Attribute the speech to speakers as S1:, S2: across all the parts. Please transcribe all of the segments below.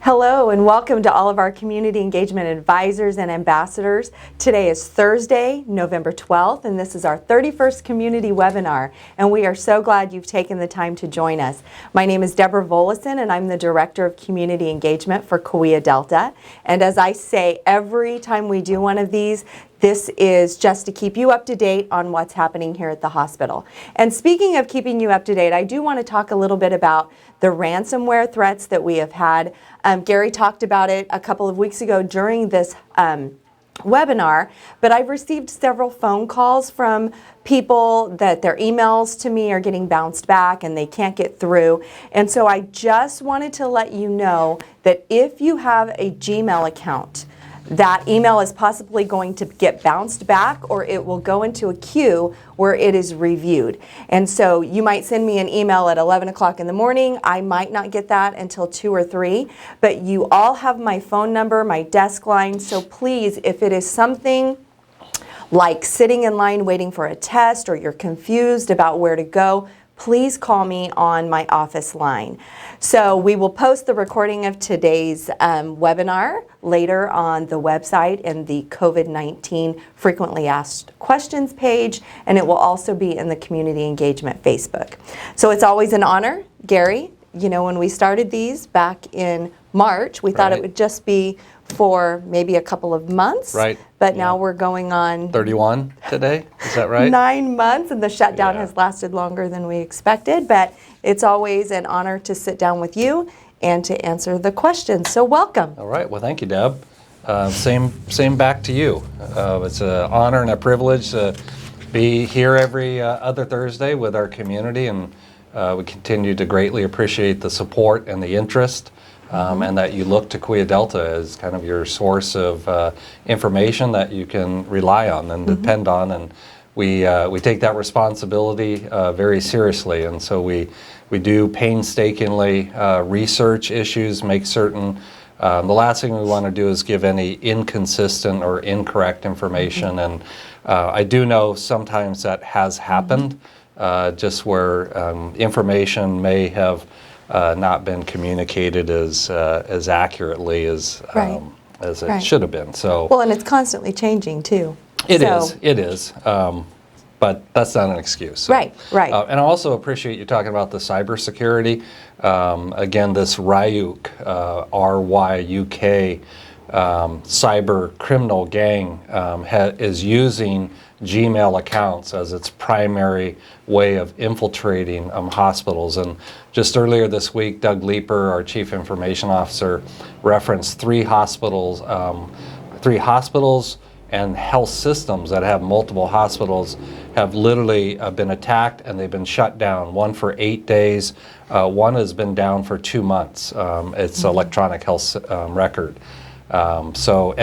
S1: Hello and welcome to all of our community engagement advisors and ambassadors. Today is Thursday, November 12th, and this is our 31st community webinar, and we are so glad you've taken the time to join us. My name is Deborah Volison, and I'm the Director of Community Engagement for Cahuilla Delta. And as I say every time we do one of these, this is just to keep you up to date on what's happening here at the hospital. And speaking of keeping you up to date, I do want to talk a little bit about the ransomware threats that we have had. Gary talked about it a couple of weeks ago during this webinar, but I've received several phone calls from people that their emails to me are getting bounced back and they can't get through. And so I just wanted to let you know that if you have a Gmail account, that email is possibly going to get bounced back, or it will go into a queue where it is reviewed. And so you might send me an email at 11 o'clock in the morning. I might not get that until 2 or 3, but you all have my phone number, my desk line. So please, if it is something like sitting in line waiting for a test, or you're confused about where to go, please call me on my office line. So we will post the recording of today's webinar later on the website in the COVID-19 frequently asked questions page, and it will also be in the community engagement Facebook. So it's always an honor, Gary. You know, when we started these back in March, we thought it would just be for maybe a couple of months.
S2: Right.
S1: But now we're going on
S2: 31 today, is that right?
S1: 9 months, and the shutdown has lasted longer than we expected, but it's always an honor to sit down with you and to answer the questions. So welcome.
S2: All right, well thank you, Deb. Same back to you. It's an honor and a privilege to be here every other Thursday with our community, and we continue to greatly appreciate the support and the interest. And that you look to Cahuilla Delta as kind of your source of information that you can rely on and depend on, and we take that responsibility very seriously, and so we do painstakingly research issues, make certain. The last thing we want to do is give any inconsistent or incorrect information, and I do know sometimes that has happened, just where information may have not been communicated as accurately as it should have been. So
S1: well, and it's constantly changing too.
S2: It is. But that's not an excuse. So,
S1: right.
S2: And I also appreciate you talking about the cybersecurity. Again, this Ryuk, R-Y-U-K, cyber criminal gang is using Gmail accounts as its primary way of infiltrating hospitals. And just earlier this week, Doug Leeper, our Chief Information Officer, referenced three hospitals and health systems that have multiple hospitals have literally been attacked, and they've been shut down. One for 8 days, one has been down for 2 months. It's electronic health record. And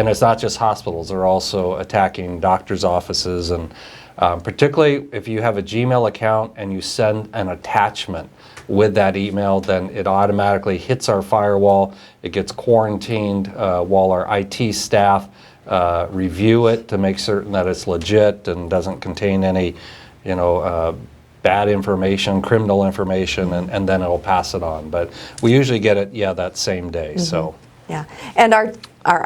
S2: it's not just hospitals, they're also attacking doctors' offices, and particularly if you have a Gmail account and you send an attachment with that email, then it automatically hits our firewall. It gets quarantined while our IT staff review it to make certain that it's legit and doesn't contain any, bad information, criminal information, and then it'll pass it on. But we usually get it, that same day. So.
S1: Yeah, and our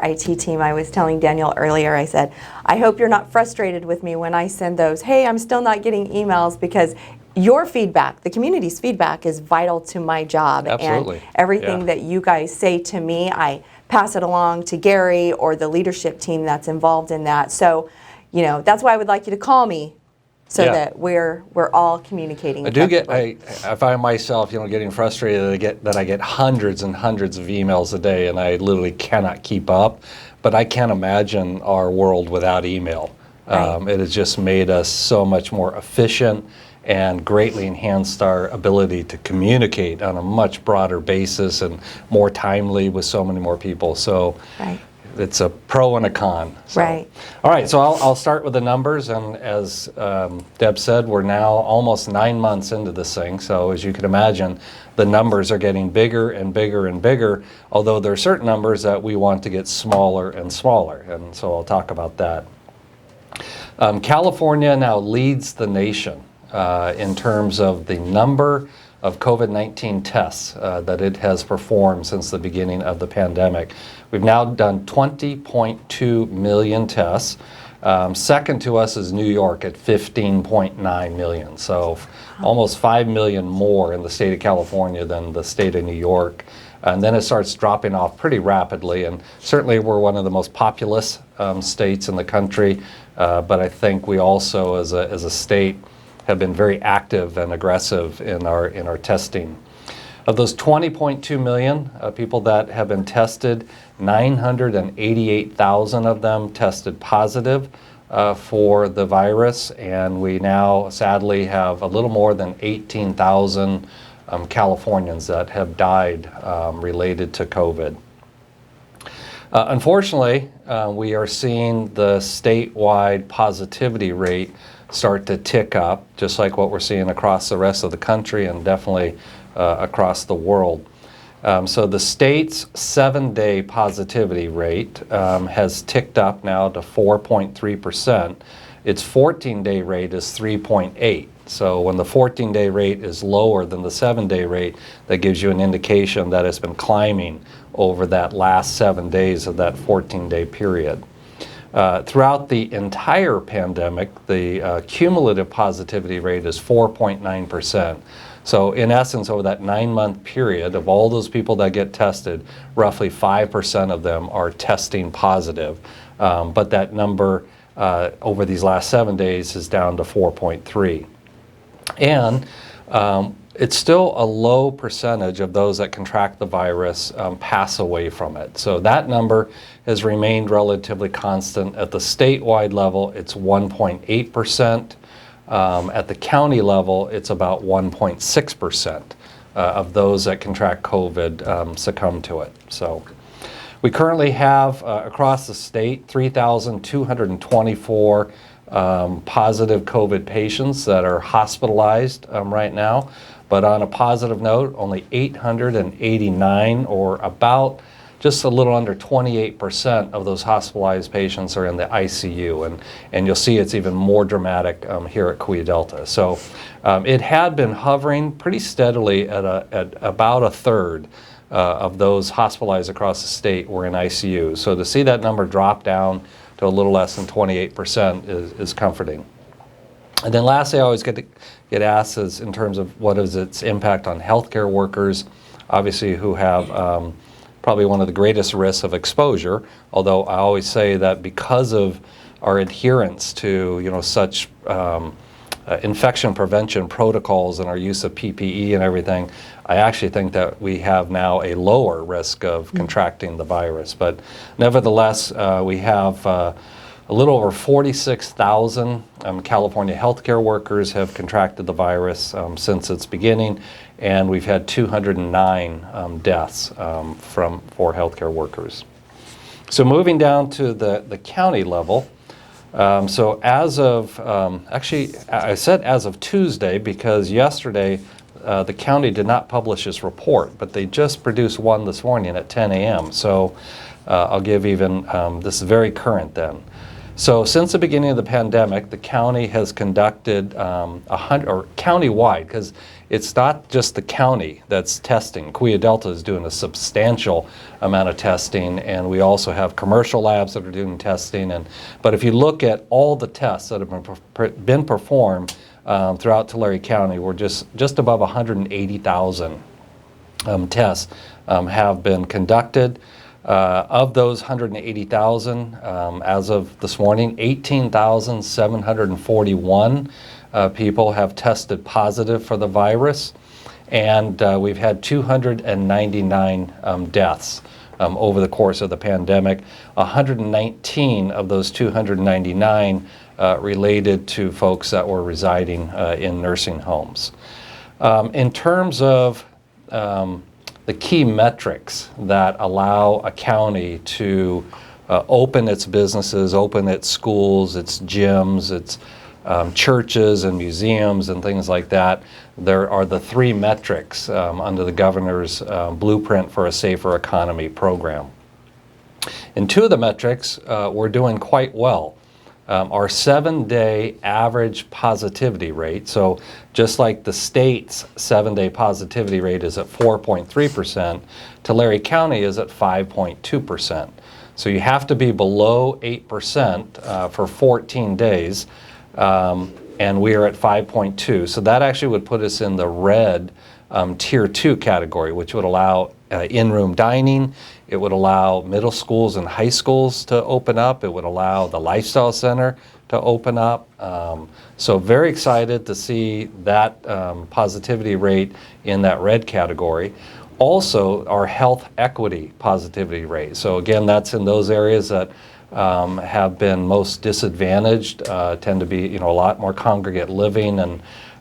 S1: IT team, I was telling Daniel earlier, I said, I hope you're not frustrated with me when I send those, hey, I'm still not getting emails, because your feedback, the community's feedback, is vital to my job.
S2: Absolutely.
S1: And everything that you guys say to me, I pass it along to Gary or the leadership team that's involved in that. So, that's why I would like you to call me, so that we're all communicating.
S2: I find myself, getting frustrated that I get hundreds and hundreds of emails a day, and I literally cannot keep up. But I can't imagine our world without email. It has just made us so much more efficient and greatly enhanced our ability to communicate on a much broader basis and more timely with so many more people. So. It's a pro and a con. So.
S1: Right.
S2: All right, so I'll start with the numbers, and as Deb said, we're now almost 9 months into this thing, so as you can imagine, the numbers are getting bigger and bigger and bigger, although there are certain numbers that we want to get smaller and smaller, and so I'll talk about that. California now leads the nation in terms of the number of COVID-19 tests that it has performed since the beginning of the pandemic. We've now done 20.2 million tests. Second to us is New York at 15.9 million. So almost 5 million more in the state of California than the state of New York. And then it starts dropping off pretty rapidly. And certainly we're one of the most populous states in the country. But I think we also, as a state, have been very active and aggressive in our testing. Of those 20.2 million people that have been tested, 988,000 of them tested positive for the virus, and we now sadly have a little more than 18,000 Californians that have died related to COVID. Unfortunately, we are seeing the statewide positivity rate start to tick up, just like what we're seeing across the rest of the country and definitely across the world. So the state's 7-day positivity rate has ticked up now to 4.3%. Its 14-day rate is 3.8. So when the 14-day rate is lower than the 7-day rate, that gives you an indication that it's been climbing over that last 7 days of that 14-day period. Throughout the entire pandemic, the cumulative positivity rate is 4.9%. So in essence, over that 9-month period, of all those people that get tested, roughly 5% of them are testing positive. But that number over these last 7 days is down to 4.3. And it's still a low percentage of those that contract the virus pass away from it. So that number has remained relatively constant. At the statewide level, it's 1.8%. At the county level, it's about 1.6% of those that contract COVID succumb to it. So we currently have across the state 3,224 positive COVID patients that are hospitalized right now. But on a positive note, only 889, or about just a little under 28% of those hospitalized patients are in the ICU. And you'll see it's even more dramatic here at Cahuilla Delta. So it had been hovering pretty steadily at about a third of those hospitalized across the state were in ICU. So to see that number drop down to a little less than 28% is comforting. And then lastly, I always get asked is in terms of what is its impact on healthcare workers, obviously who have probably one of the greatest risks of exposure, although I always say that because of our adherence to such infection prevention protocols and our use of PPE and everything, I actually think that we have now a lower risk of contracting the virus. But nevertheless, we have a little over 46,000 California healthcare workers have contracted the virus since its beginning, and we've had 209 deaths for healthcare workers. So moving down to the county level, so as of, actually I said as of Tuesday because yesterday the county did not publish its report, but they just produced one this morning at 10 a.m. So I'll give even, this is very current then. So since the beginning of the pandemic, the county has conducted countywide, because it's not just the county that's testing. Cahuilla Delta is doing a substantial amount of testing, and we also have commercial labs that are doing testing. But if you look at all the tests that have been performed throughout Tulare County, we're just above 180,000 tests have been conducted. Of those 180,000, as of this morning, 18,741 people have tested positive for the virus, and we've had 299 deaths over the course of the pandemic. 119 of those 299 related to folks that were residing in nursing homes. In terms of the key metrics that allow a county to open its businesses, open its schools, its gyms, its churches and museums and things like that, there are the three metrics under the governor's Blueprint for a Safer Economy program. In two of the metrics, we're doing quite well. our 7-day average positivity rate, so just like the state's 7-day positivity rate is at 4.3%, Tulare County is at 5.2%. So you have to be below 8% for 14 days, and we are at 5.2. So that actually would put us in the red Tier 2 category, which would allow in-room dining. It would allow middle schools and high schools to open up. It would allow the Lifestyle Center to open up. So very excited to see that positivity rate in that red category. Also, our health equity positivity rate. So again, that's in those areas that have been most disadvantaged, tend to be a lot more congregate living,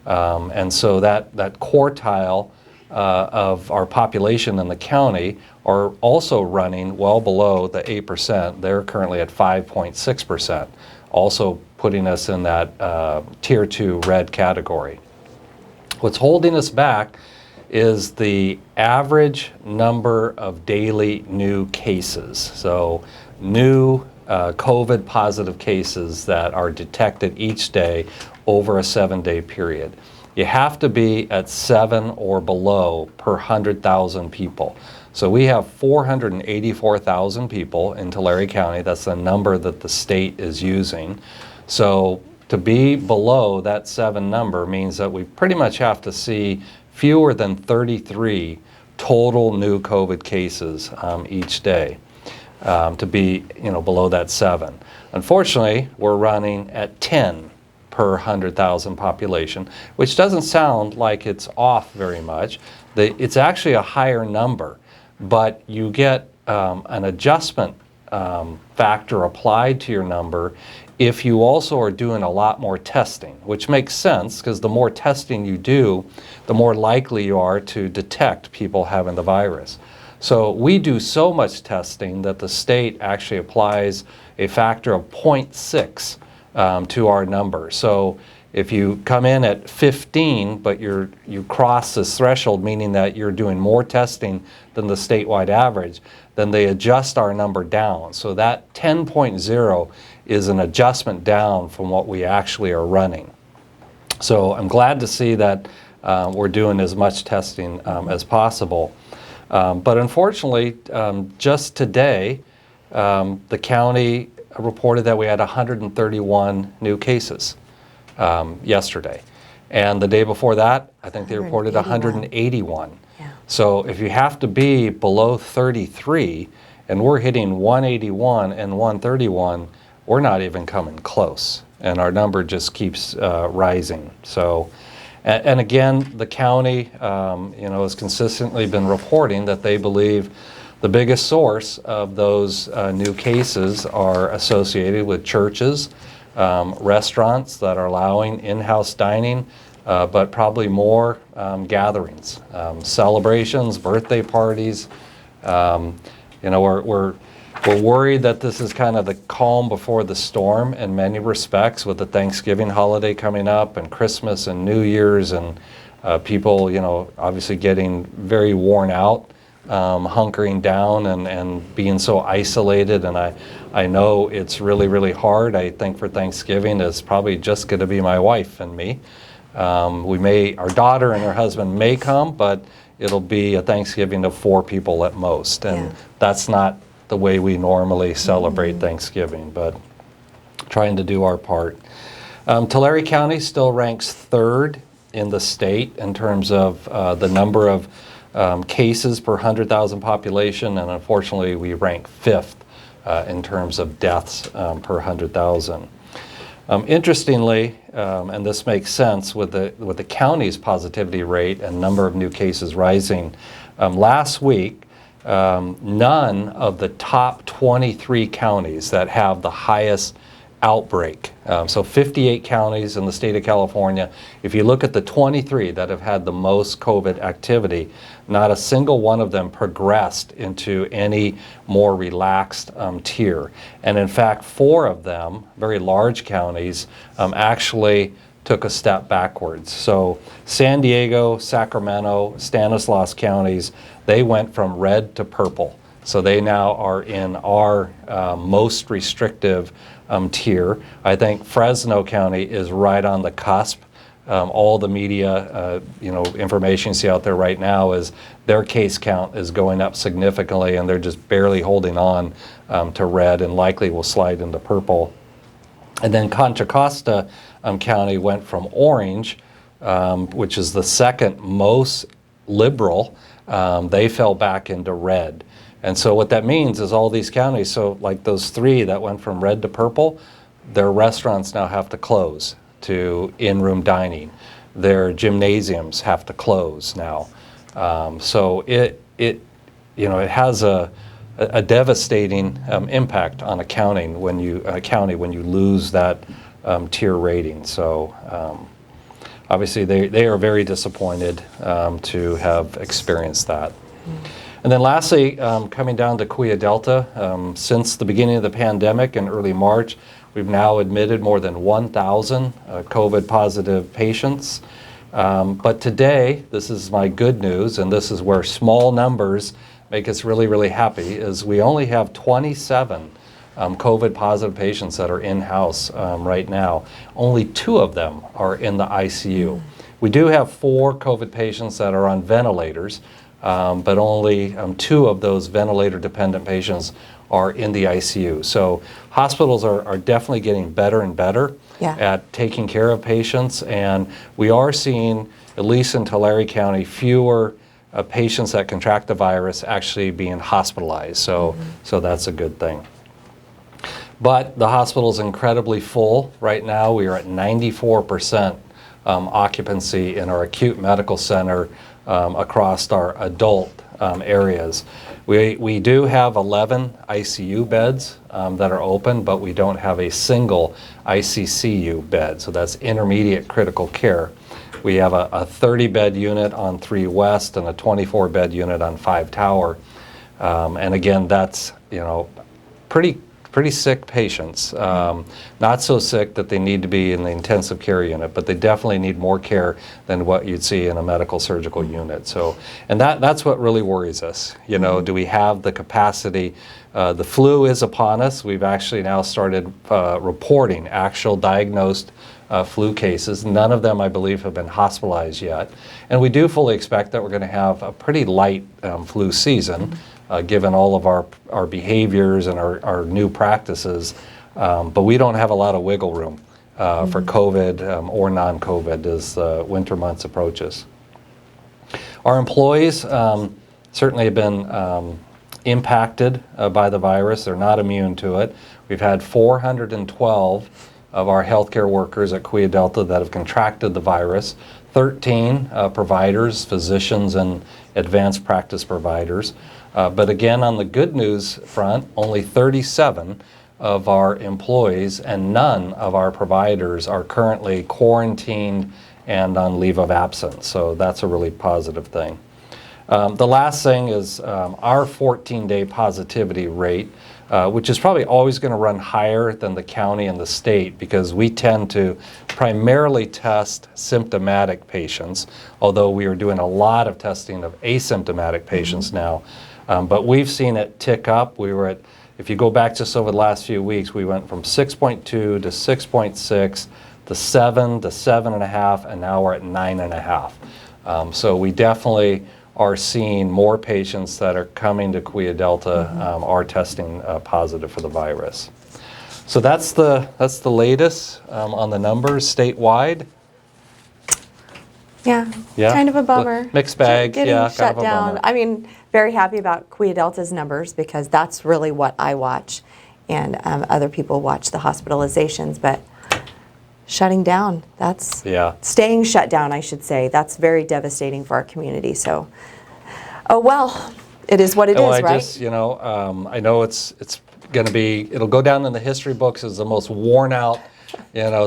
S2: and so that quartile of our population in the county are also running well below the 8%. They're currently at 5.6%, also putting us in that Tier 2 red category. What's holding us back is the average number of daily new cases. So new COVID positive cases that are detected each day over a 7-day period. You have to be at 7 or below per 100,000 people. So we have 484,000 people in Tulare County. That's the number that the state is using. So to be below that 7 number means that we pretty much have to see fewer than 33 total new COVID cases each day to be below that 7. Unfortunately, we're running at 10 per 100,000 population, which doesn't sound like it's off very much. It's actually a higher number, but you get an adjustment factor applied to your number if you also are doing a lot more testing, which makes sense because the more testing you do, the more likely you are to detect people having the virus. So we do so much testing that the state actually applies a factor of 0.6 to our number. So if you come in at 15, but you cross this threshold, meaning that you're doing more testing than the statewide average, then they adjust our number down. So that 10.0 is an adjustment down from what we actually are running. So I'm glad to see that we're doing as much testing as possible. But unfortunately, just today, the county reported that we had 131 new cases yesterday. And the day before that, I think they reported 181.
S1: Yeah.
S2: So if you have to be below 33, and we're hitting 181 and 131, we're not even coming close. And our number just keeps rising. So, and again, the county has consistently been reporting that they believe the biggest source of those new cases are associated with churches, restaurants that are allowing in-house dining, but probably more gatherings, celebrations, birthday parties. We're worried that this is kind of the calm before the storm in many respects, with the Thanksgiving holiday coming up and Christmas and New Year's, and people, obviously getting very worn out, hunkering down and being so isolated. And I know it's really, really hard. I think for Thanksgiving, it's probably just going to be my wife and me. Our daughter and her husband may come, but it'll be a Thanksgiving of 4 people at most. And that's not the way we normally celebrate Thanksgiving, but trying to do our part. Tulare County still ranks 3rd in the state in terms of the number of cases per 100,000 population, and unfortunately we rank 5th in terms of deaths per 100,000. Interestingly, and this makes sense with the county's positivity rate and number of new cases rising, last week none of the top 23 counties that have the highest outbreak, so 58 counties in the state of California, if you look at the 23 that have had the most COVID activity, not a single one of them progressed into any more relaxed tier. And in fact, 4 of them, very large counties, actually took a step backwards. So San Diego, Sacramento, Stanislaus counties, they went from red to purple. So they now are in our most restrictive tier. I think Fresno County is right on the cusp. All the media, information you see out there right now is their case count is going up significantly, and they're just barely holding on to red, and likely will slide into purple. And then Contra Costa County went from orange, which is the second most liberal. They fell back into red. And so what that means is all these counties, so like those three that went from red to purple, their restaurants now have to close to in-room dining. Their gymnasiums have to close now. So it has a devastating impact on a county when you lose that tier rating. So obviously they are very disappointed to have experienced that. And then lastly, coming down to Cahuilla Delta, since the beginning of the pandemic in early March, we've now admitted more than 1,000 COVID positive patients. But today, this is my good news, and this is where small numbers make us really, really happy, is we only have 27 COVID positive patients that are in-house right now. Only 2 of them are in the ICU. We do have 4 COVID patients that are on ventilators, but only 2 of those ventilator-dependent patients are in the ICU. So hospitals are definitely getting better and better at taking care of patients, and we are seeing, at least in Tulare County, fewer patients that contract the virus actually being hospitalized. So that's a good thing. But the hospital is incredibly full right now. We are at 94% occupancy in our acute medical center across our adult areas. We do have 11 ICU beds that are open, but we don't have a single ICCU bed, so that's intermediate critical care. We have a 30-bed unit on 3 West and a 24-bed unit on 5 Tower. And again, that's pretty sick patients. Not so sick that they need to be in the intensive care unit, but they definitely need more care than what you'd see in a medical surgical unit. So, and that's what really worries us. Do we have the capacity? The flu is upon us. We've actually now started reporting actual diagnosed flu cases. None of them, I believe, have been hospitalized yet. And we do fully expect that we're going to have a pretty light flu season. Given all of our behaviors and our new practices, but we don't have a lot of wiggle room for COVID or non-COVID as the winter months approaches. Our employees certainly have been impacted by the virus. They're not immune to it. We've had 412 of our healthcare workers at Cahuilla Delta that have contracted the virus, 13 providers, physicians, and advanced practice providers. But again, on the good news front, only 37 of our employees and none of our providers are currently quarantined and on leave of absence. So that's a really positive thing. The last thing is our 14-day positivity rate, which is probably always going to run higher than the county and the state because we tend to primarily test symptomatic patients, although we are doing a lot of testing of asymptomatic patients now. But we've seen it tick up. We were at, if you go back just over the last few weeks, we went from 6.2 to 6.6 to 7 to 7.5, and now we're at 9.5. So we definitely are seeing more patients that are coming to Cahuilla Delta are testing positive for the virus. So that's the latest on the numbers statewide.
S1: Yeah, kind of a bummer.
S2: Mixed bag,
S1: Getting
S2: yeah,
S1: shut
S2: kind of a
S1: down.
S2: bummer.
S1: I mean, very happy about Cahuilla Delta's numbers because that's really what I watch, and other people watch the hospitalizations. But shutting down, that's staying shut down, I should say. That's very devastating for our community. So, oh well, it is what it is, right?
S2: I know it's going to be, it'll go down in the history books as the most worn out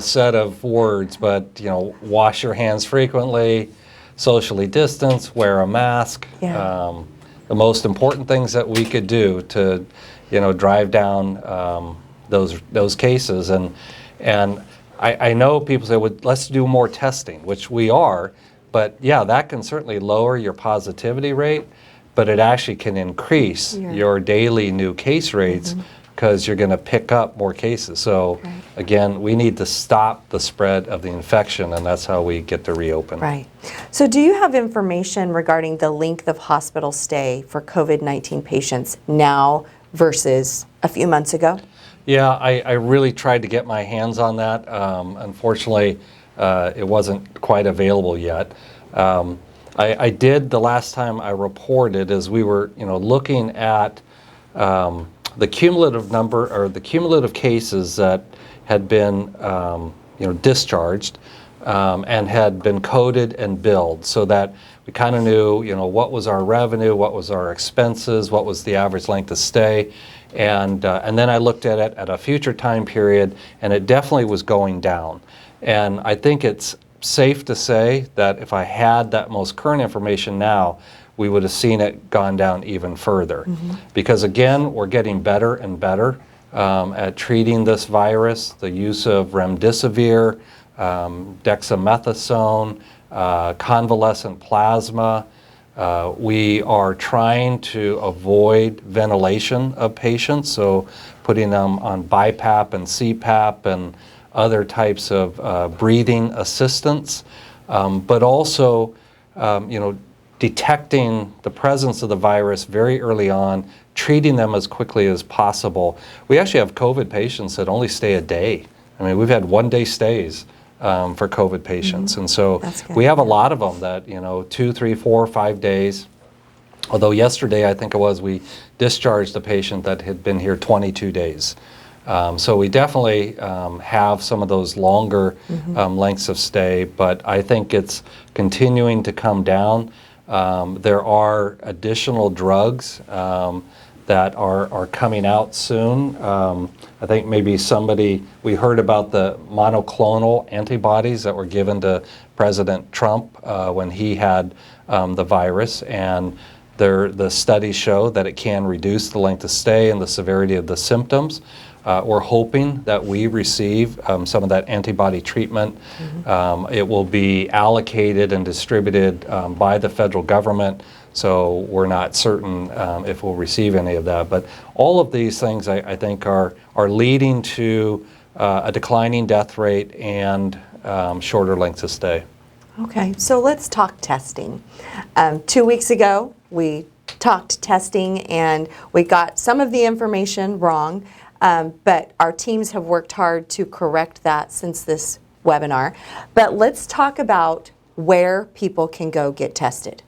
S2: set of words, but wash your hands frequently, socially distance, wear a mask. The most important things that we could do to drive down those cases. And I know people say, well, let's do more testing, which we are, but yeah, that can certainly lower your positivity rate. but it actually can increase your daily new case rates because you're going to pick up more cases. So again, we need to stop the spread of the infection, and that's how we get to reopen.
S1: Right. So do you have information regarding the length of hospital stay for COVID-19 patients now versus a few months ago?
S2: Yeah, I really tried to get my hands on that. Unfortunately, it wasn't quite available yet. I did the last time I reported, as we were, looking at the cumulative number or the cumulative cases that had been, discharged and had been coded and billed, so that we kind of knew, what was our revenue, what was our expenses, what was the average length of stay, and then I looked at it at a future time period, and it definitely was going down. And I think it's safe to say that if I had that most current information now, we would have seen it gone down even further. Because again, we're getting better and better at treating this virus. The use of remdesivir, dexamethasone, convalescent plasma. We are trying to avoid ventilation of patients, so putting them on BiPAP and CPAP and other types of breathing assistance, but also, detecting the presence of the virus very early on, treating them as quickly as possible. We actually have COVID patients that only stay a day. I mean, we've had one-day stays for COVID patients, and so we have a lot of them that, 2, 3, 4, 5 days. Although yesterday, I think it was, we discharged a patient that had been here 22 days. So we definitely have some of those longer lengths of stay, but I think it's continuing to come down. There are additional drugs that are coming out soon. I think maybe we heard about the monoclonal antibodies that were given to President Trump when he had the virus, and the studies show that it can reduce the length of stay and the severity of the symptoms. We're hoping that we receive some of that antibody treatment. It will be allocated and distributed by the federal government, so we're not certain if we'll receive any of that. But all of these things, I think, are leading to a declining death rate and shorter lengths of stay.
S1: Okay, so let's talk testing. 2 weeks ago, we talked testing, and we got some of the information wrong. But our teams have worked hard to correct that since this webinar. But let's talk about where people can go get tested.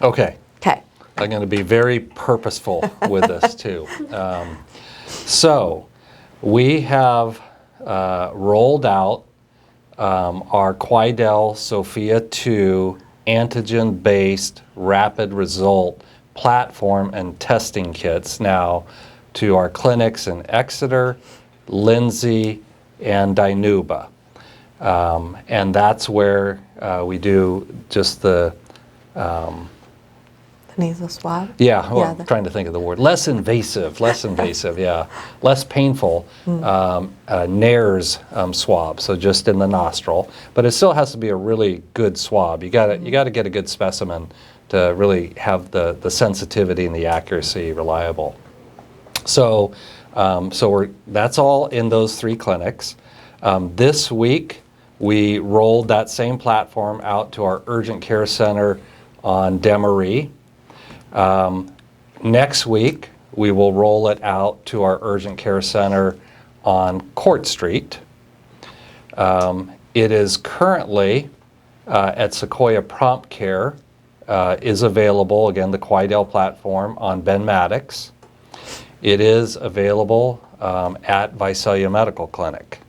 S2: Okay.
S1: Okay.
S2: I'm going to be very purposeful with this too. So we have rolled out our Quidel Sofia 2 antigen-based rapid result platform and testing kits now to our clinics in Exeter, Lindsay, and Dinuba. And that's where we do just the
S1: nasal swab?
S2: Yeah, well, I'm trying to think of the word. Less invasive, yeah. Less painful NAIRS swab, so just in the nostril. But it still has to be a really good swab. You got to get a good specimen to really have the sensitivity and the accuracy reliable. So, that's all in those 3 clinics. This week, we rolled that same platform out to our urgent care center on Demaree. Next week, we will roll it out to our urgent care center on Court Street. It is currently at Sequoia Prompt Care, is available, again, the Quidel platform, on Ben Maddox. It is available at Visalia Medical Clinic.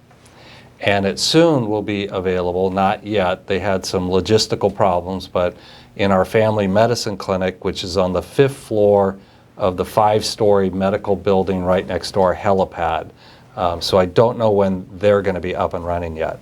S2: And it soon will be available, not yet, they had some logistical problems, but in our family medicine clinic, which is on the 5th floor of the 5-story medical building right next to our helipad. So I don't know when they're going to be up and running yet.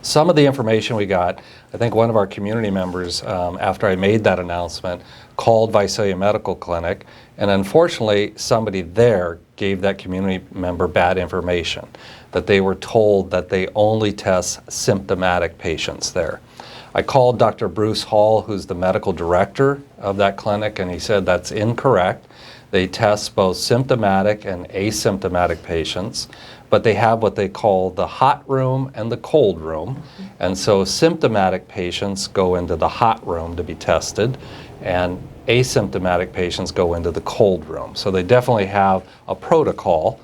S2: Some of the information we got, I think one of our community members, after I made that announcement, called Visalia Medical Clinic, and unfortunately somebody there gave that community member bad information, that they were told that they only test symptomatic patients there. I called Dr. Bruce Hall, who's the medical director of that clinic, and he said that's incorrect. They test both symptomatic and asymptomatic patients, but they have what they call the hot room and the cold room. And so symptomatic patients go into the hot room to be tested, and asymptomatic patients go into the cold room. So they definitely have a protocol,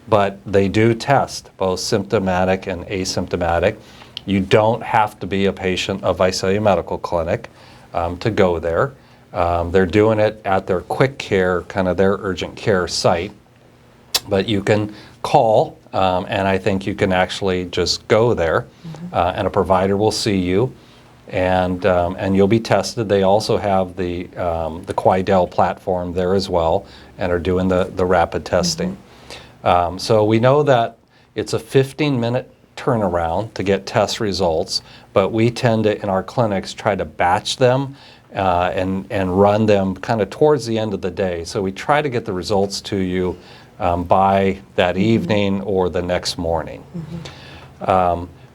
S2: but they do test both symptomatic and asymptomatic. You don't have to be a patient of Visalia Medical Clinic to go there. They're doing it at their quick care, kind of their urgent care site. But you can call, and I think you can actually just go there, and a provider will see you, and you'll be tested. They also have the Quidel platform there as well, and are doing the rapid testing. So we know that it's a 15-minute turnaround to get test results, but we tend to, in our clinics, try to batch them and run them kind of towards the end of the day. So we try to get the results to you by that evening or the next morning.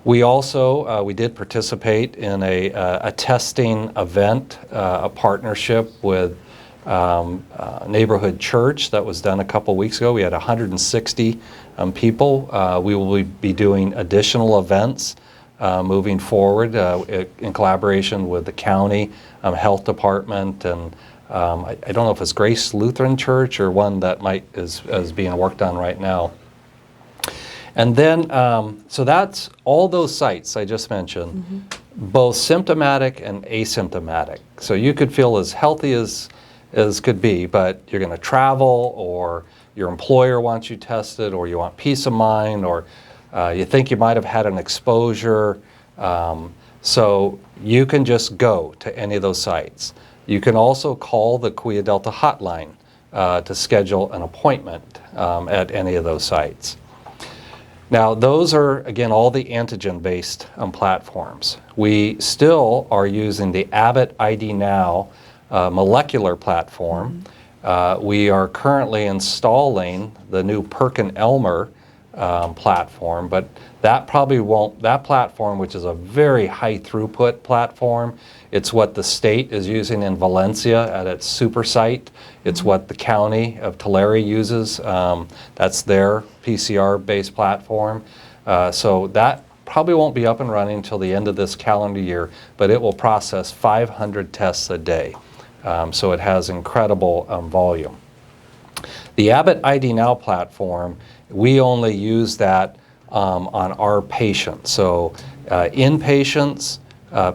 S2: We also, we did participate in a testing event, a partnership with Neighborhood Church that was done a couple weeks ago. We had 160 people. We will be doing additional events moving forward in collaboration with the county health department, and I don't know if it's Grace Lutheran Church or one that is being worked on right now. And then, so that's all those sites I just mentioned, both symptomatic and asymptomatic. So you could feel as healthy as could be, but you're going to travel, or your employer wants you tested, or you want peace of mind, or you think you might have had an exposure. So you can just go to any of those sites. You can also call the Cahuilla Delta hotline to schedule an appointment at any of those sites. Now, those are, again, all the antigen-based platforms. We still are using the Abbott ID Now molecular platform. We are currently installing the new PerkinElmer platform, but that probably won't, that platform, which is a very high throughput platform, it's what the state is using in Valencia at its super site. It's what the county of Tulare uses. That's their PCR-based platform. So that probably won't be up and running until the end of this calendar year, but it will process 500 tests a day. So it has incredible volume. The Abbott ID Now platform, we only use that on our patients. So inpatients,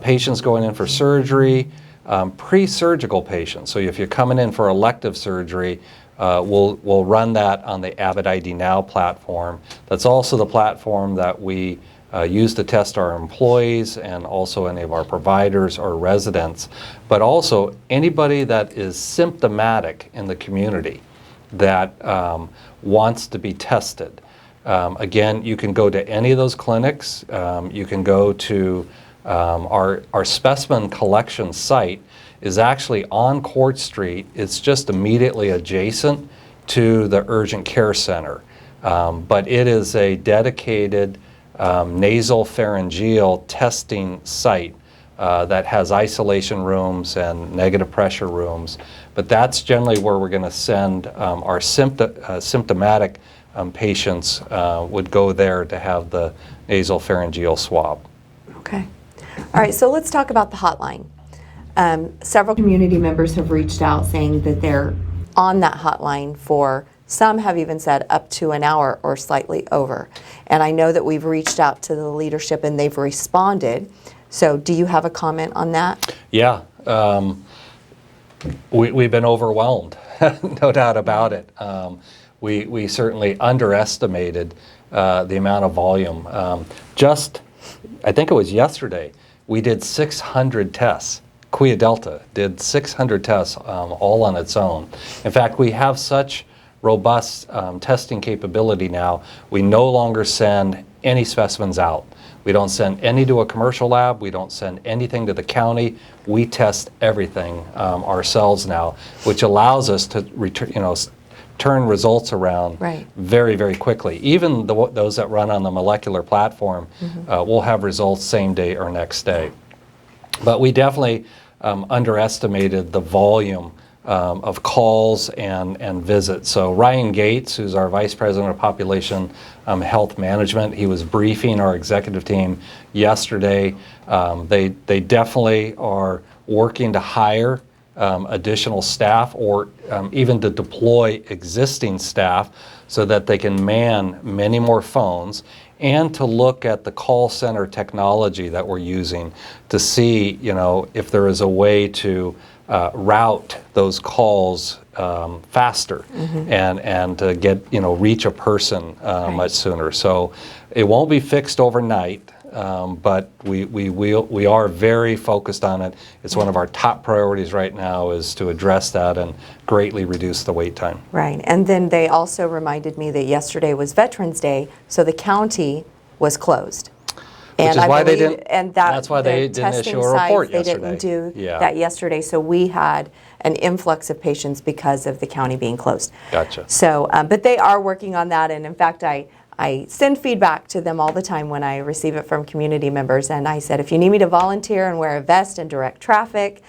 S2: patients going in for surgery, pre-surgical patients. So if you're coming in for elective surgery, we'll run that on the Abbott ID Now platform. That's also the platform that we use to test our employees and also any of our providers or residents, but also anybody that is symptomatic in the community that wants to be tested. Again, you can go to any of those clinics. You can go to our specimen collection site is actually on Court Street. It's just immediately adjacent to the urgent care center. But it is a dedicated nasal pharyngeal testing site that has isolation rooms and negative pressure rooms. But that's generally where we're going to send our symptomatic patients would go there to have the nasal pharyngeal swab.
S1: Okay. All right, so let's talk about the hotline. Several community members have reached out saying that they're on that hotline for, some have even said up to an hour or slightly over. And I know that we've reached out to the leadership and they've responded. So do you have a comment on that?
S2: Yeah, we've been overwhelmed, no doubt about it. We certainly underestimated the amount of volume. I think it was yesterday, we did 600 tests. Cahuilla Delta did 600 tests all on its own. In fact, we have such robust testing capability now, we no longer send any specimens out. We don't send any to a commercial lab. We don't send anything to the county. We test everything ourselves now, which allows us to turn results around very, very quickly. Even those that run on the molecular platform will have results same day or next day. But we definitely underestimated the volume of calls and visits. So Ryan Gates, who's our Vice President of Population Health Management, he was briefing our executive team yesterday. They definitely are working to hire additional staff or even to deploy existing staff so that they can man many more phones, and to look at the call center technology that we're using to see, if there is a way to route those calls faster and to get, reach a person much sooner. So it won't be fixed overnight, but we are very focused on it. It's one of our top priorities right now, is to address that and greatly reduce the wait time.
S1: Right. And then they also reminded me that yesterday was Veterans Day, so the county was closed.
S2: Which is why they didn't.
S1: And
S2: That's why they
S1: the
S2: didn't
S1: testing
S2: issue a report
S1: sites,
S2: yesterday.
S1: They didn't do
S2: Yeah.
S1: that yesterday, so we had an influx of patients because of the county being closed.
S2: Gotcha.
S1: So, but they are working on that, and in fact, I send feedback to them all the time when I receive it from community members, and I said, if you need me to volunteer and wear a vest and direct traffic,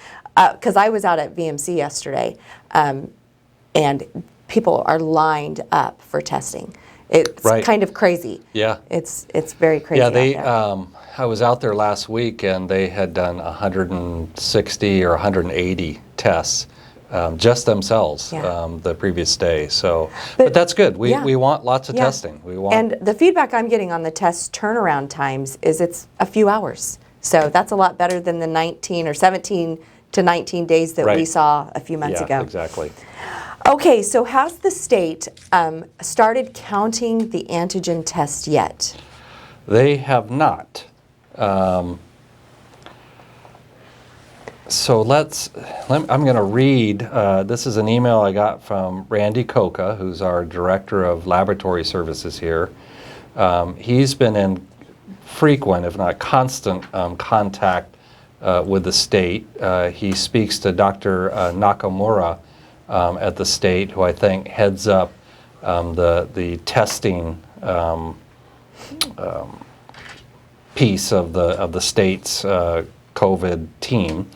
S1: because I was out at VMC yesterday, and people are lined up for testing. It's
S2: Right.
S1: kind of crazy.
S2: Yeah.
S1: It's very crazy.
S2: Yeah,
S1: out there.
S2: I was out there last week, and they had done 160 or 180 tests just themselves
S1: Yeah.
S2: the previous day. So, but that's good. We want lots of
S1: Yeah.
S2: testing. We want.
S1: And the feedback I'm getting on the test turnaround times is it's a few hours. So that's a lot better than the 19 or 17 to 19 days that we
S2: Right.
S1: saw a few months
S2: yeah,
S1: ago.
S2: exactly.
S1: Okay, so has the state started counting the antigen test yet?
S2: They have not. So I'm going to read, this is an email I got from Randy Coca, who's our Director of Laboratory Services here. He's been in frequent, if not constant, contact with the state. He speaks to Dr. Nakamura at the state, who I think heads up the testing piece of the state's COVID team.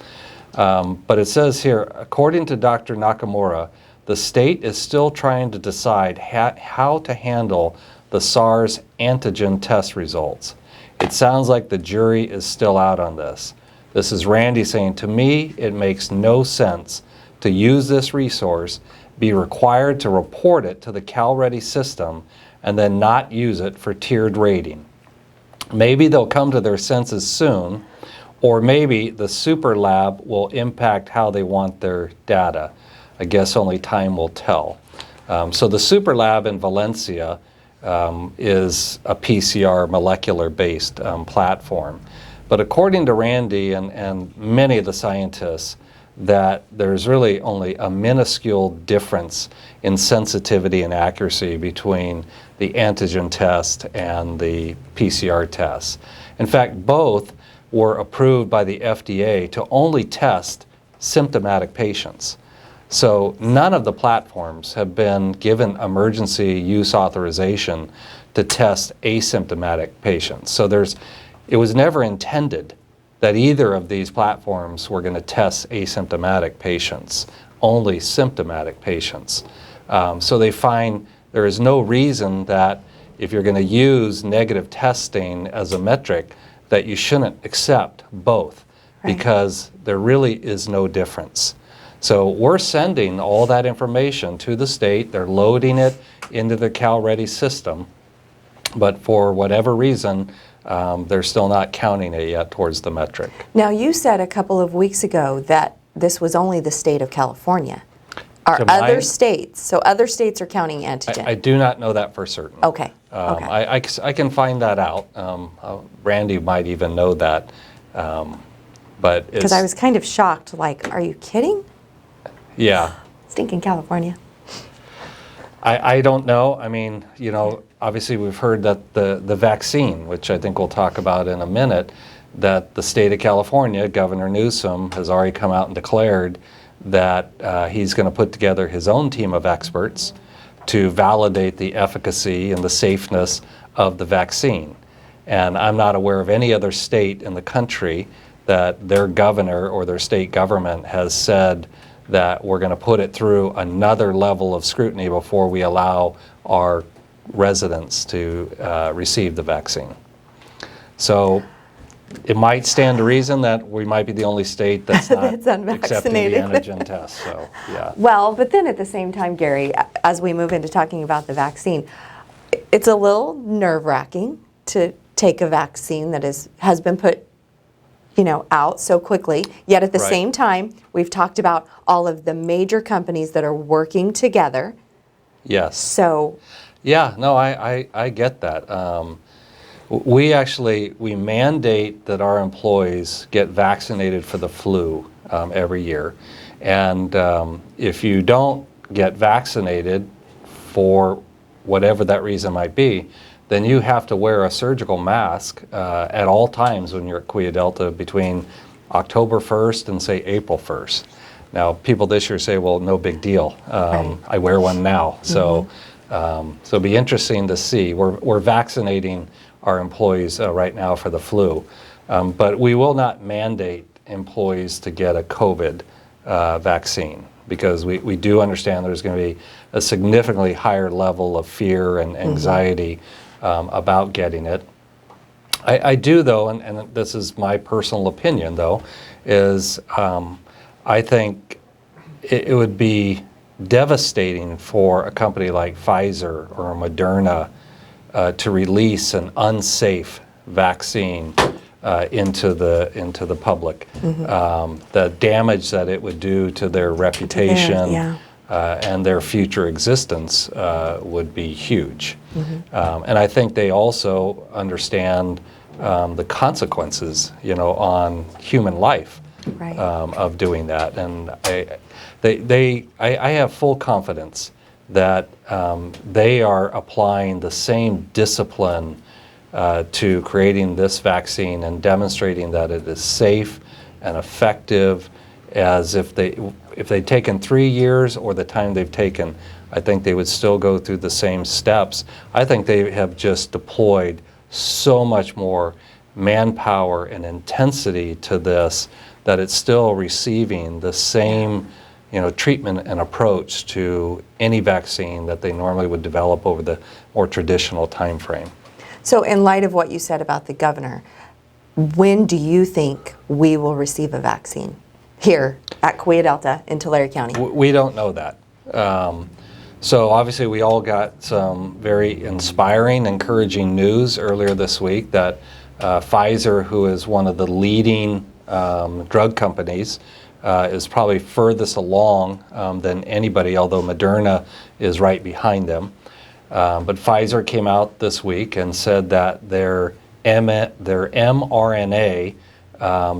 S2: But it says here, according to Dr. Nakamura, the state is still trying to decide how to handle the SARS antigen test results. It sounds like the jury is still out on this. This is Randy saying, to me, it makes no sense to use this resource, be required to report it to the CalReady system, and then not use it for tiered rating. Maybe they'll come to their senses soon, or maybe the super lab will impact how they want their data. I guess only time will tell. So the super lab in Valencia is a PCR molecular-based platform. But according to Randy and many of the scientists, that there's really only a minuscule difference in sensitivity and accuracy between the antigen test and the PCR test. In fact, both were approved by the FDA to only test symptomatic patients. So none of the platforms have been given emergency use authorization to test asymptomatic patients. So it was never intended that either of these platforms were going to test asymptomatic patients, only symptomatic patients. So they find there is no reason that if you're going to use negative testing as a metric, that you shouldn't accept both, because there really is no difference. So we're sending all that information to the state. They're loading it into the CalReady system, but for whatever reason, they're still not counting it yet towards the metric.
S1: Now, you said a couple of weeks ago that this was only the state of California. Are
S2: To
S1: other
S2: my-
S1: states, so other states are counting antigen?
S2: I do not know that for certain.
S1: Okay, okay.
S2: I can find that out. Randy might even know that, but it's...
S1: Because I was kind of shocked, like, are you kidding?
S2: Yeah.
S1: Stinking California.
S2: I don't know. I mean, obviously we've heard that the vaccine, which I think we'll talk about in a minute, that the state of California, Governor Newsom, has already come out and declared that he's going to put together his own team of experts to validate the efficacy and the safeness of the vaccine. And I'm not aware of any other state in the country that their governor or their state government has said that we're going to put it through another level of scrutiny before we allow our residents to receive the vaccine. So it might stand to reason that we might be the only state that's not
S1: That's
S2: accepting the
S1: unvaccinated.
S2: antigen test. So, yeah.
S1: Well, but then at the same time, Gary, as we move into talking about the vaccine, it's a little nerve-wracking to take a vaccine that has been put, out so quickly. Yet at the
S2: Right.
S1: same time, we've talked about all of the major companies that are working together.
S2: Yes.
S1: So,
S2: Yeah, no, I get that. We mandate that our employees get vaccinated for the flu every year. And if you don't get vaccinated for whatever that reason might be, then you have to wear a surgical mask at all times when you're at QuiaDelta between October 1st and say April 1st. Now, people this year say, well, no big deal.
S1: Right.
S2: I wear one now. So it'll be interesting to see. We're vaccinating our employees right now for the flu, but we will not mandate employees to get a COVID vaccine because we do understand there's going to be a significantly higher level of fear and anxiety about getting it. I do, though, and this is my personal opinion, though, is I think it would be devastating for a company like Pfizer or Moderna to release an unsafe vaccine into the public. The damage that it would do to their reputation and their future existence would be huge. And I think they also understand the consequences, on human life of doing that. And I have full confidence that they are applying the same discipline to creating this vaccine and demonstrating that it is safe and effective as if they'd taken 3 years or the time they've taken, I think they would still go through the same steps. I think they have just deployed so much more manpower and intensity to this that it's still receiving the same treatment and approach to any vaccine that they normally would develop over the more traditional time frame.
S1: So in light of what you said about the governor, when do you think we will receive a vaccine here at QuiaDelta in Tulare County?
S2: We don't know that. So obviously we all got some very inspiring, encouraging news earlier this week that Pfizer, who is one of the leading drug companies, is probably furthest along than anybody, although Moderna is right behind them. But Pfizer came out this week and said that their mRNA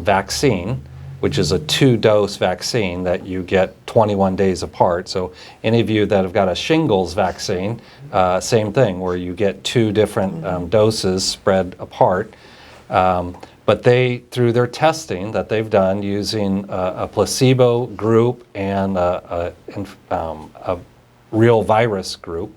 S2: vaccine, which is a 2-dose vaccine that you get 21 days apart. So any of you that have got a shingles vaccine, same thing, where you get 2 different doses spread apart. But they, through their testing that they've done using a placebo group and a real virus group,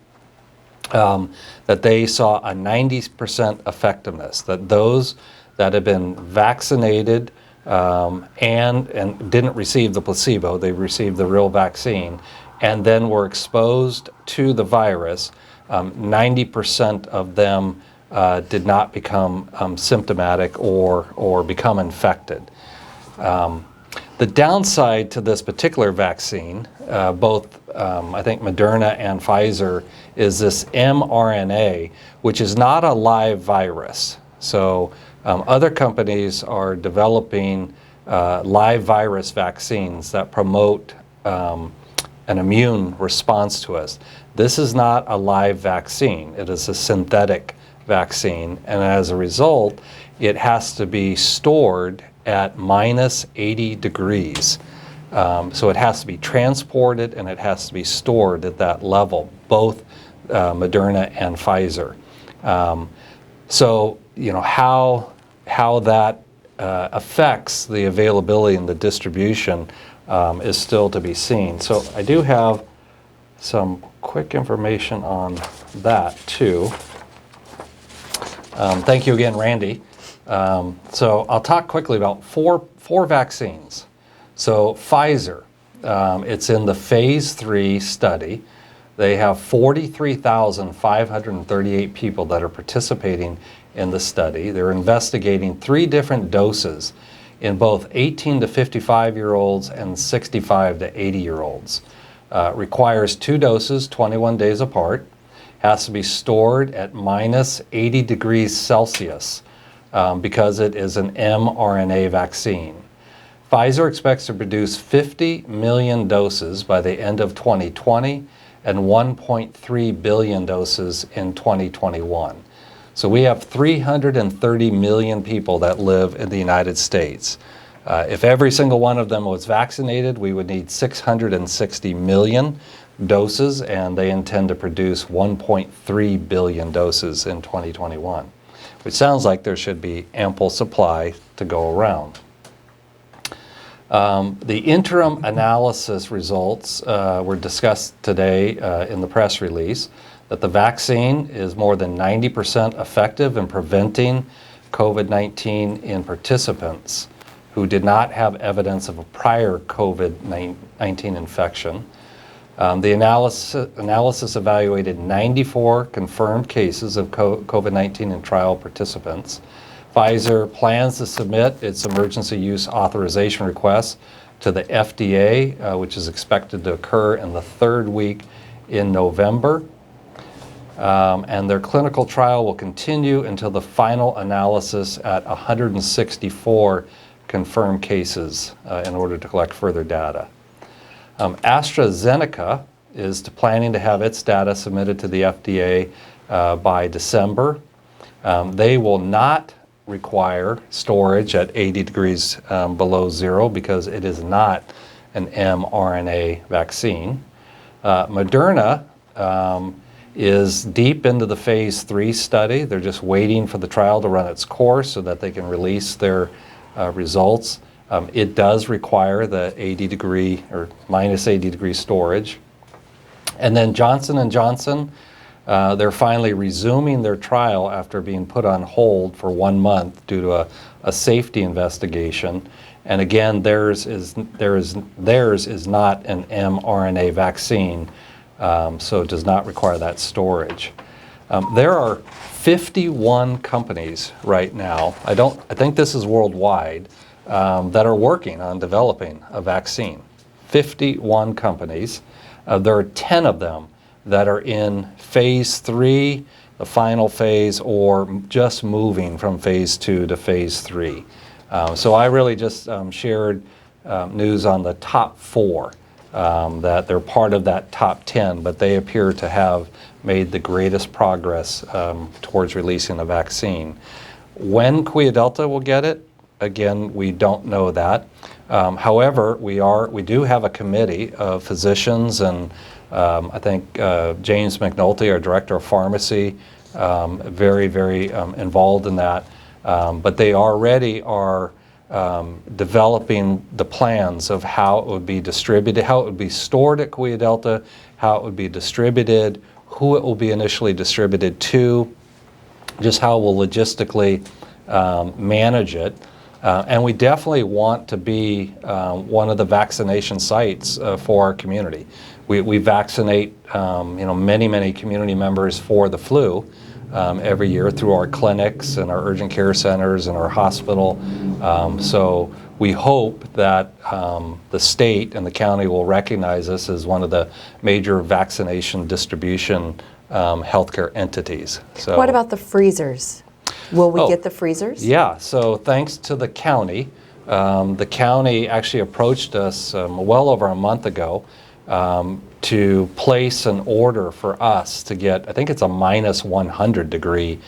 S2: that they saw a 90% effectiveness, that those that have been vaccinated and didn't receive the placebo, they received the real vaccine, and then were exposed to the virus, 90% of them did not become symptomatic or become infected. The downside to this particular vaccine, both I think Moderna and Pfizer, is this mRNA, which is not a live virus. So other companies are developing live virus vaccines that promote an immune response to us. This is not a live vaccine. It is a synthetic vaccine, and as a result, it has to be stored at minus 80 degrees. So it has to be transported and it has to be stored at that level, both Moderna and Pfizer. So how that affects the availability and the distribution is still to be seen. So I do have some quick information on that too. Thank you again, Randy, So I'll talk quickly about four vaccines. So Pfizer, it's in the phase 3 study. They have 43,538 people that are participating in the study. They're investigating 3 different doses in both 18 to 55-year-olds and 65 to 80-year-olds. Requires 2 doses, 21 days apart. Has to be stored at minus 80 degrees Celsius because it is an mRNA vaccine. Pfizer expects to produce 50 million doses by the end of 2020 and 1.3 billion doses in 2021. So we have 330 million people that live in the United States. If every single one of them was vaccinated, we would need 660 million doses, and they intend to produce 1.3 billion doses in 2021, which sounds like there should be ample supply to go around. The interim analysis results were discussed today in the press release, that the vaccine is more than 90% effective in preventing COVID-19 in participants who did not have evidence of a prior COVID-19 infection. The analysis evaluated 94 confirmed cases of COVID-19 in trial participants. Pfizer plans to submit its emergency use authorization request to the FDA, which is expected to occur in the 3rd week in November. And their clinical trial will continue until the final analysis at 164 confirmed cases in order to collect further data. AstraZeneca is planning to have its data submitted to the FDA by December. They will not require storage at 80 degrees below zero because it is not an mRNA vaccine. Moderna is deep into the phase 3 study. They're just waiting for the trial to run its course so that they can release their results. It does require the 80 degree or minus 80 degree storage. And then Johnson & Johnson, they're finally resuming their trial after being put on hold for 1 month due to a safety investigation. And again, theirs is not an mRNA vaccine, so it does not require that storage. There are 51 companies right now, I think this is worldwide, that are working on developing a vaccine. 51 companies. There are 10 of them that are in phase 3, the final phase, or just moving from phase 2 to phase 3. So I really just shared news on the top 4, that they're part of that top 10, but they appear to have made the greatest progress towards releasing a vaccine. When Coweta Delta will get it, again, we don't know that. However, we do have a committee of physicians, and I think James McNulty, our director of pharmacy, very, very involved in that. But they already are developing the plans of how it would be distributed, how it would be stored at Coweta Delta, how it would be distributed, who it will be initially distributed to, just how we'll logistically manage it. And we definitely want to be one of the vaccination sites for our community. We vaccinate many community members for the flu every year through our clinics and our urgent care centers and our hospital. So we hope that the state and the county will recognize us as one of the major vaccination distribution healthcare entities. So,
S1: What about the freezers? Will we get the freezers?
S2: Yeah, so thanks to the county actually approached us well over a month ago to place an order for us to get, I think it's a minus 100 degree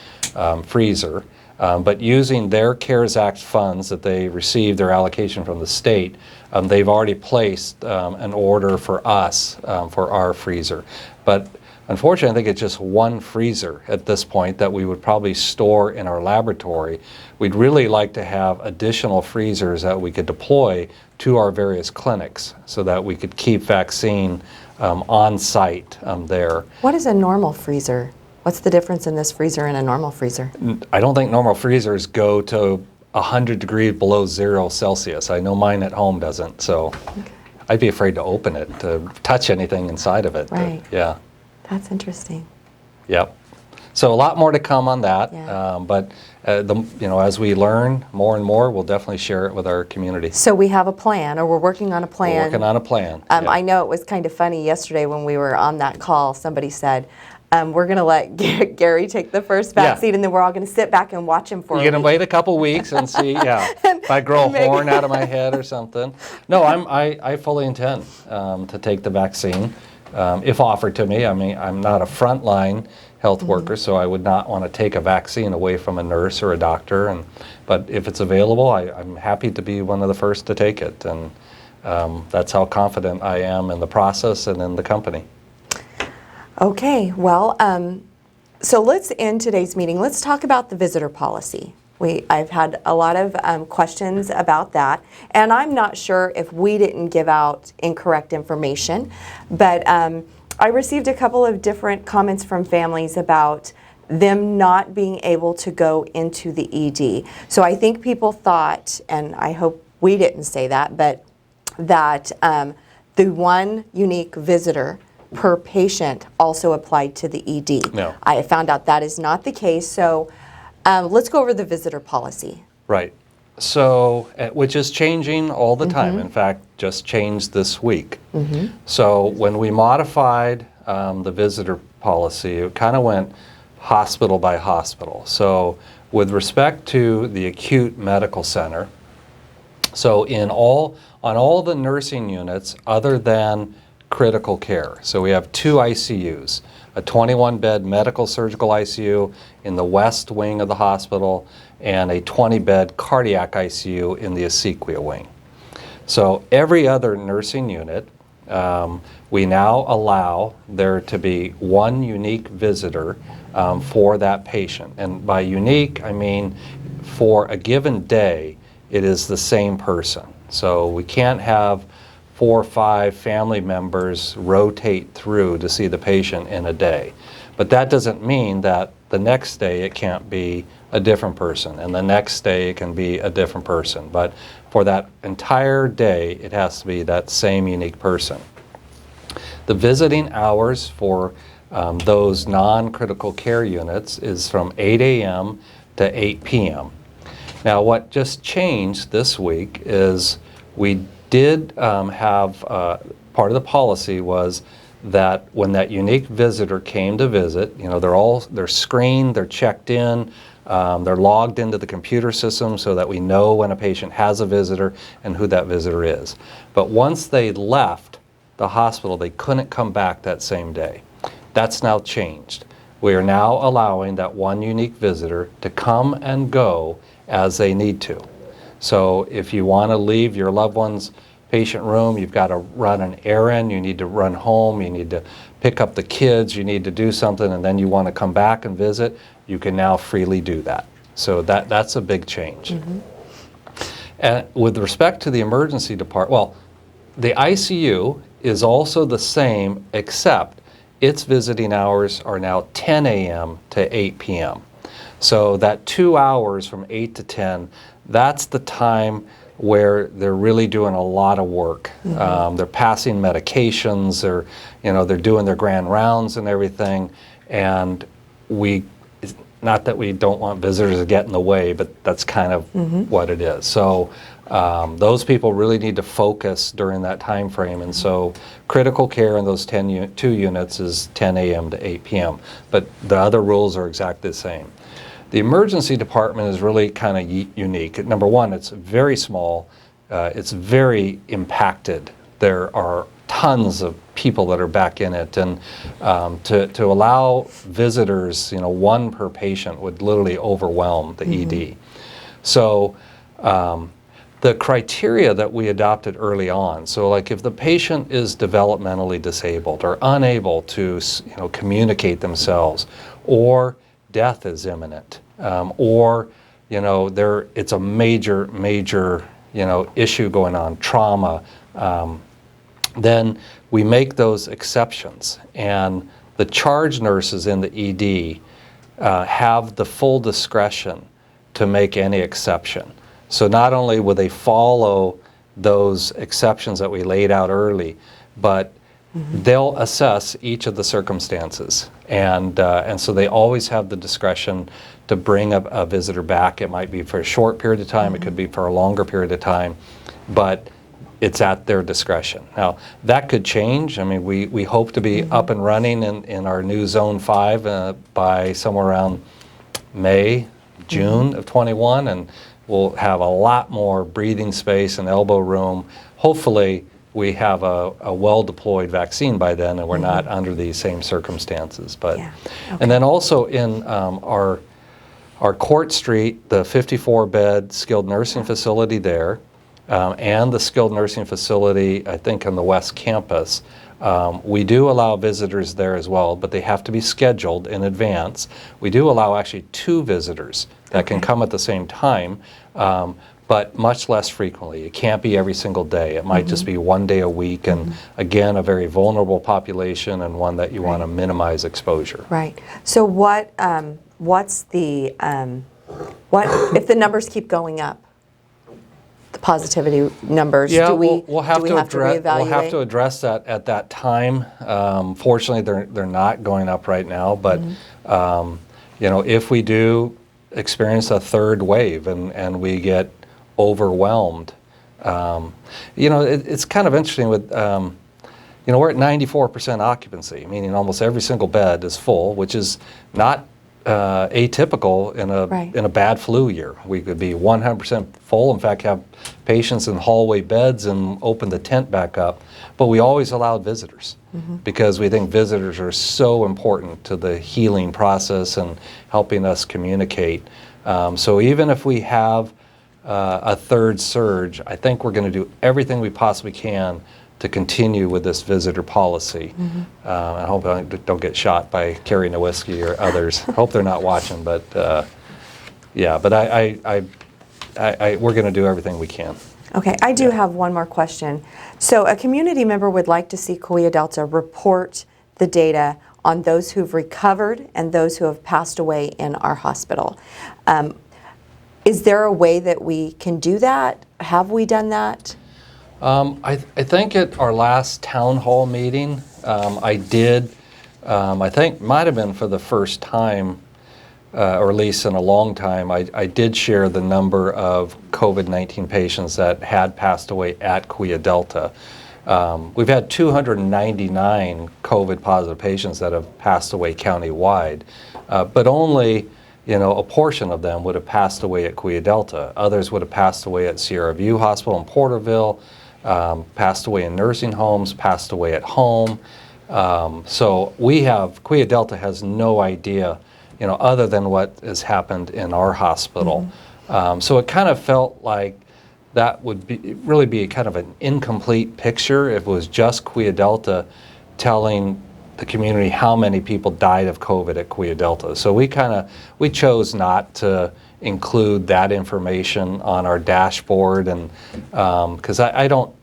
S2: freezer, but using their CARES Act funds that they received, their allocation from the state, they've already placed an order for us for our freezer. But unfortunately, I think it's just one freezer at this point that we would probably store in our laboratory. We'd really like to have additional freezers that we could deploy to our various clinics so that we could keep vaccine on site there.
S1: What is a normal freezer? What's the difference in this freezer and a normal freezer?
S2: I don't think normal freezers go to 100 degrees below 0 Celsius. I know mine at home doesn't, so I'd be afraid to open it, to touch anything inside of it.
S1: Right.
S2: Yeah.
S1: That's interesting.
S2: Yep. So a lot more to come on that,
S1: Yeah.
S2: but as we learn more and more, we'll definitely share it with our community.
S1: So we have a plan, or we're working on a plan.
S2: We're working on a plan. Yeah.
S1: I know it was kind of funny yesterday when we were on that call. Somebody said, we're going to let Gary take the first
S2: Yeah.
S1: vaccine, and then we're all going to sit back and watch him for
S2: You're
S1: a
S2: going to
S1: week.
S2: wait a couple weeks and see, if I grow a
S1: maybe-
S2: horn out of my head or something. No, I fully intend to take the vaccine if offered to me. I mean, I'm not a frontline health worker, so I would not want to take a vaccine away from a nurse or a doctor. But if it's available, I'm happy to be one of the first to take it. And that's how confident I am in the process and in the company.
S1: Okay, well, so let's end today's meeting. Let's talk about the visitor policy. I've had a lot of questions about that, and I'm not sure if we didn't give out incorrect information, but I received a couple of different comments from families about them not being able to go into the ED. So I think people thought, and I hope we didn't say that, but that the one unique visitor per patient also applied to the ED.
S2: No.
S1: I found out that is not the case, so let's go over the visitor policy.
S2: Right. So, which is changing all the time. In fact, just changed this week. So when we modified the visitor policy, it kind of went hospital by hospital. So with respect to the acute medical center, so on all the nursing units other than critical care. So we have 2 ICUs, a 21-bed medical surgical ICU in the west wing of the hospital and a 20-bed cardiac ICU in the Asequia wing. So every other nursing unit, we now allow there to be one unique visitor for that patient. And by unique, I mean for a given day, it is the same person. So we can't have 4 or 5 family members rotate through to see the patient in a day. But that doesn't mean that the next day it can't be a different person, and the next day it can be a different person. But for that entire day, it has to be that same unique person. The visiting hours for those non-critical care units is from 8 a.m. to 8 p.m. Now, what just changed this week is we did have part of the policy was that when that unique visitor came to visit, they're screened, they're checked in, they're logged into the computer system so that we know when a patient has a visitor and who that visitor is. But once they left the hospital, they couldn't come back that same day. That's now changed. We are now allowing that one unique visitor to come and go as they need to. So if you want to leave your loved one's patient room, you've got to run an errand, you need to run home, you need to pick up the kids, you need to do something, and then you want to come back and visit, you can now freely do that. So that's a big change. And with respect to the emergency department, well, the ICU is also the same, except its visiting hours are now 10 a.m. to 8 p.m. So that 2 hours from 8 to 10, that's the time where they're really doing a lot of work. They're passing medications, they're doing their grand rounds and everything. And it's not that we don't want visitors to get in the way, but that's kind of what it is. So those people really need to focus during that time frame. And so critical care in those 2 units is 10 a.m. to 8 p.m. But the other rules are exactly the same. The emergency department is really kind of unique. Number one, it's very small. It's very impacted. There are tons of people that are back in it, and to allow visitors, 1 per patient would literally overwhelm the ED. So the criteria that we adopted early on, so like if the patient is developmentally disabled or unable to communicate themselves, or death is imminent, or it's a major issue going on, trauma, then we make those exceptions. And the charge nurses in the ED have the full discretion to make any exception. So not only will they follow those exceptions that we laid out early, but they'll assess each of the circumstances. And so they always have the discretion to bring a visitor back. It might be for a short period of time, it could be for a longer period of time, but it's at their discretion. Now, that could change. I mean, we hope to be up and running in our new Zone 5 by somewhere around May, June of 21, and we'll have a lot more breathing space and elbow room. Hopefully, we have a well-deployed vaccine by then, and we're not under these same circumstances. But,
S1: Yeah. Okay.
S2: and then also in our Court Street, the 54-bed skilled nursing facility there, and the skilled nursing facility, I think, on the West Campus. We do allow visitors there as well, but they have to be scheduled in advance. We do allow actually 2 visitors that can come at the same time, but much less frequently. It can't be every single day. It might just be one day a week, and again, a very vulnerable population and one that you want to minimize exposure.
S1: Right. So what's the, what, if the numbers keep going up, the positivity numbers,
S2: Yeah,
S1: do we
S2: we'll have to
S1: reevaluate?
S2: We'll have to address that at that time. Fortunately, they're not going up right now, but you know, if we do experience a third wave and we get overwhelmed, you know, it's kind of interesting with. You know, we're at 94% occupancy, meaning almost every single bed is full, which is not atypical in a bad flu year. We could be 100% full, in fact, have patients in hallway beds and open the tent back up, but we always allowed visitors because we think visitors are so important to the healing process and helping us communicate. So even if we have a third surge, I think we're going to do everything we possibly can to continue with this visitor policy. I hope I don't get shot by Carrie Nowinski or others. I hope they're not watching, but yeah, but we're going to do everything we can.
S1: Okay, I do have one more question. So a community member would like to see Cahuilla Delta report the data on those who've recovered and those who have passed away in our hospital. Is there a way that we can do that? Have we done that?
S2: I think at our last town hall meeting, I did, I think might have been for the first time, or at least in a long time, I did share the number of COVID-19 patients that had passed away at Cahuilla Delta. We've had 299 COVID positive patients that have passed away countywide, but only a portion of them would have passed away at Cahuilla Delta. Others would have passed away at Sierra View Hospital in Porterville, passed away in nursing homes, passed away at home. So Cahuilla Delta has no idea, other than what has happened in our hospital. So it kind of felt like that would really be kind of an incomplete picture if it was just Cahuilla Delta telling the community how many people died of COVID at Cahuilla Delta. So we chose not to include that information on our dashboard, and because I don't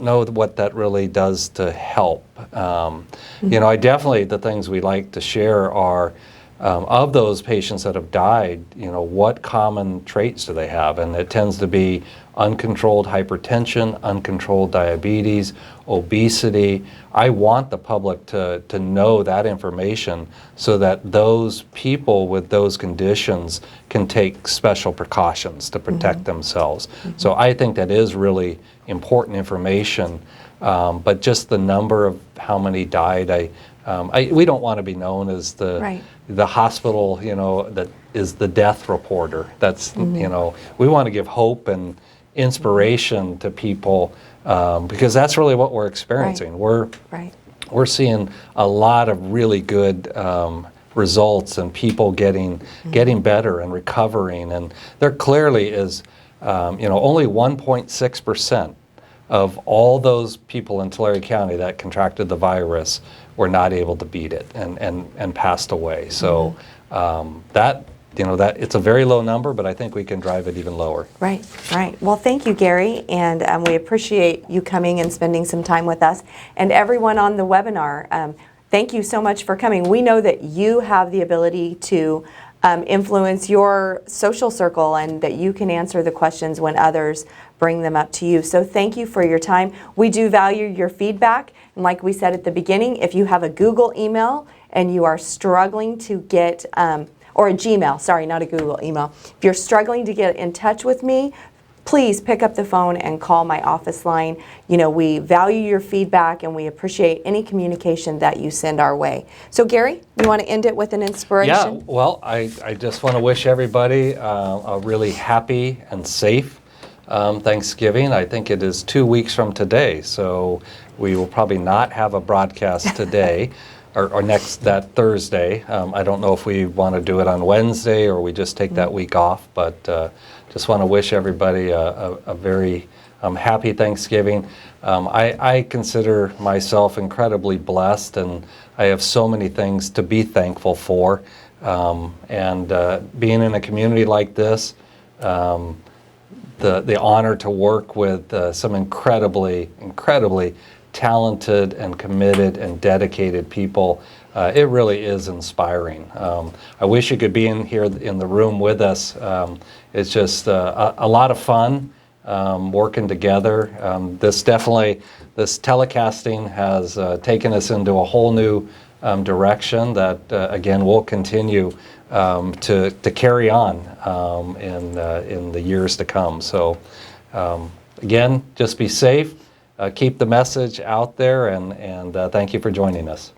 S2: know what that really does to help. I definitely, the things we like to share are of those patients that have died, what common traits do they have? And it tends to be uncontrolled hypertension, uncontrolled diabetes, obesity. I want the public to know that information so that those people with those conditions can take special precautions to protect themselves. So I think that is really important information, but just the number of how many died, we don't want to be known as the hospital, that is the death reporter. That's, we want to give hope and inspiration to people, because that's really what we're experiencing. We're seeing a lot of really good results and people getting better and recovering, and there clearly is, only 1.6% of all those people in Tulare County that contracted the virus were not able to beat it and passed away. So that it's a very low number, but I think we can drive it even lower. Right.
S1: Well, thank you, Gary, and we appreciate you coming and spending some time with us. And everyone on the webinar, thank you so much for coming. We know that you have the ability to influence your social circle and that you can answer the questions when others bring them up to you. So thank you for your time. We do value your feedback. And like we said at the beginning, if you have a Google email and you are struggling to get, or a Gmail, sorry, not a Google email. If you're struggling to get in touch with me, please pick up the phone and call my office line. You know, we value your feedback and we appreciate any communication that you send our way. So Gary, you want to end it with an inspiration?
S2: Yeah, well, I just want to wish everybody a really happy and safe Thanksgiving. I think it is 2 weeks from today, so we will probably not have a broadcast today or that Thursday. I don't know if we want to do it on Wednesday or we just take that week off, but just want to wish everybody a very happy Thanksgiving. I consider myself incredibly blessed, and I have so many things to be thankful for. And being in a community like this, the honor to work with some incredibly talented and committed and dedicated people, it really is inspiring. I wish you could be in here in the room with us. It's just a lot of fun working together. This telecasting has taken us into a whole new direction that, again, will continue to carry on in the years to come. So, again, just be safe. Keep the message out there, and thank you for joining us.